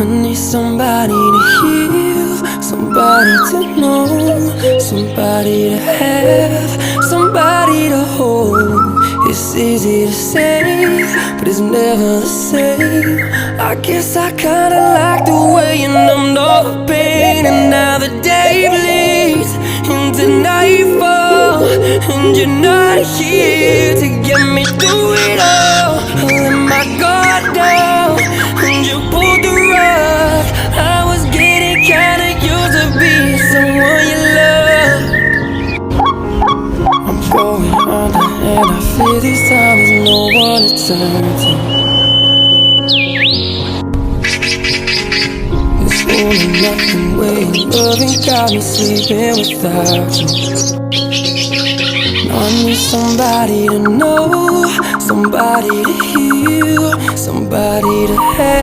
I need somebody to heal, somebody to know, somebody to have, somebody to hold. It's easy to say, but it's never the same. I guess I kinda like the way you numbed all the pain. And now the day bleeds into nightfall, and you're not here to get me through it all. I let my guard down, and you pulled the rug. I was getting kinda used to being someone you love. I'm going under, and I fear this time there's no one to turn to. This all or nothing way of loving got me sleeping without you. I need somebody to know, somebody to heal, somebody to have.